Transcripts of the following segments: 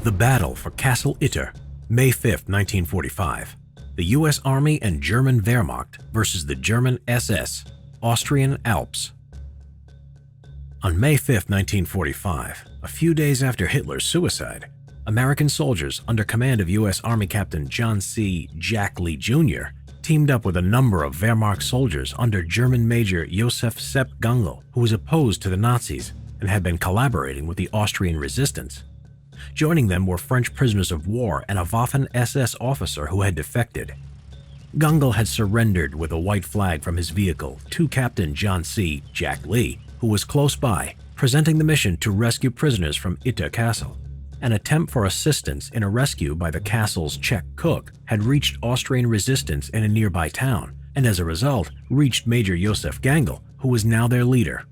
The Battle for Castle Itter, May 5, 1945. The U.S. Army and German Wehrmacht versus the German SS, Austrian Alps. On May 5, 1945, a few days after Hitler's suicide, American soldiers under command of U.S. Army Captain John C. Jack Lee Jr. teamed up with a number of Wehrmacht soldiers under German Major Josef Sepp Gungel, who was opposed to the Nazis and had been collaborating with the Austrian resistance. Joining them were French prisoners of war and a Waffen-SS officer who had defected. Gungel had surrendered with a white flag from his vehicle to Captain John C. Jack Lee, who was close by, presenting the mission to rescue prisoners from Itter Castle. An attempt for assistance in a rescue by the castle's Czech cook had reached Austrian resistance in a nearby town, and as a result, reached Major Josef Gungel, who was now their leader.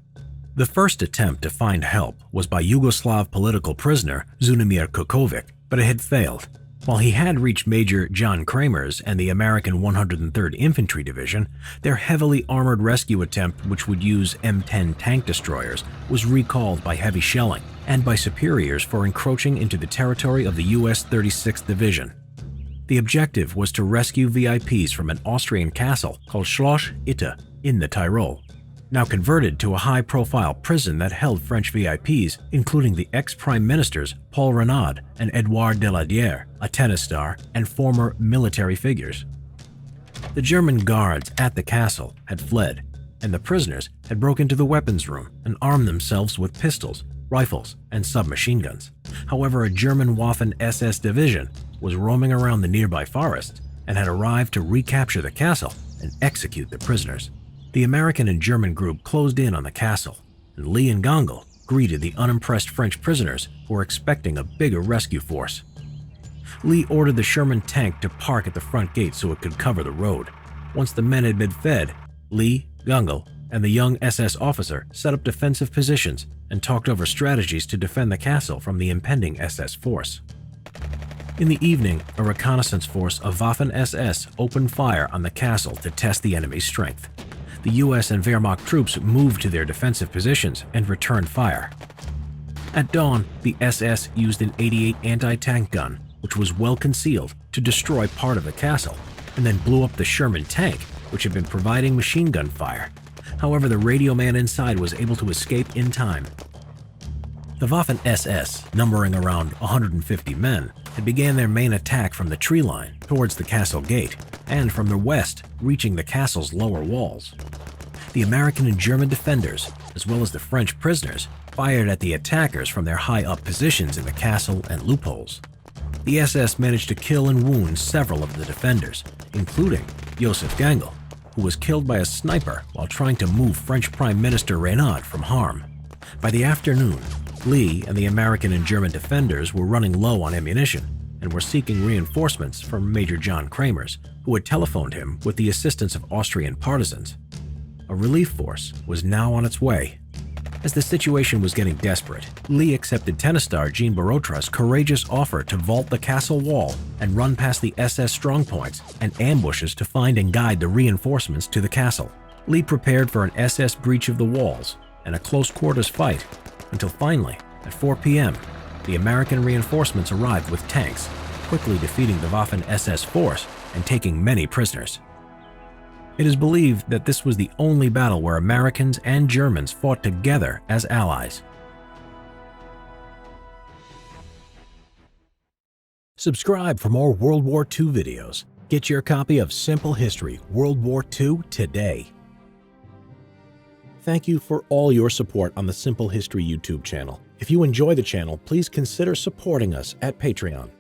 The first attempt to find help was by Yugoslav political prisoner Zvonimir Kukovic, but it had failed. While he had reached Major John Kramer's and the American 103rd Infantry Division, their heavily armored rescue attempt, which would use M10 tank destroyers, was recalled by heavy shelling and by superiors for encroaching into the territory of the U.S. 36th Division. The objective was to rescue VIPs from an Austrian castle called Schloss Itter in the Tyrol, now converted to a high-profile prison that held French VIPs, including the ex-prime ministers Paul Renaud and Edouard Daladier, a tennis star, and former military figures. The German guards at the castle had fled, and the prisoners had broken into the weapons room and armed themselves with pistols, rifles, and submachine guns. However, a German Waffen-SS division was roaming around the nearby forests and had arrived to recapture the castle and execute the prisoners. The American and German group closed in on the castle, and Lee and Gungel greeted the unimpressed French prisoners who were expecting a bigger rescue force. Lee ordered the Sherman tank to park at the front gate so it could cover the road. Once the men had been fed, Lee, Gungel, and the young SS officer set up defensive positions and talked over strategies to defend the castle from the impending SS force. In the evening, a reconnaissance force of Waffen-SS opened fire on the castle to test the enemy's strength. The U.S. and Wehrmacht troops moved to their defensive positions and returned fire. At dawn, the SS used an 88 anti-tank gun, which was well concealed, to destroy part of the castle, and then blew up the Sherman tank, which had been providing machine gun fire. However, the radio man inside was able to escape in time. The Waffen-SS, numbering around 150 men, had began their main attack from the tree line towards the castle gate, and from the west, reaching the castle's lower walls. The American and German defenders, as well as the French prisoners, fired at the attackers from their high-up positions in the castle and loopholes. The SS managed to kill and wound several of the defenders, including Josef Gungel, who was killed by a sniper while trying to move French Prime Minister Renaud from harm. By the afternoon, Lee and the American and German defenders were running low on ammunition and were seeking reinforcements from Major John Kramer's, who had telephoned him with the assistance of Austrian partisans. A relief force was now on its way. As the situation was getting desperate, Lee accepted tennis star Jean Barotra's courageous offer to vault the castle wall and run past the SS strongpoints and ambushes to find and guide the reinforcements to the castle. Lee prepared for an SS breach of the walls and a close-quarters fight until finally, at 4 p.m., the American reinforcements arrived with tanks, quickly defeating the Waffen-SS force and taking many prisoners. It is believed that this was the only battle where Americans and Germans fought together as allies. Subscribe for more World War II videos. Get your copy of Simple History World War II today. Thank you for all your support on the Simple History YouTube channel. If you enjoy the channel, please consider supporting us at Patreon.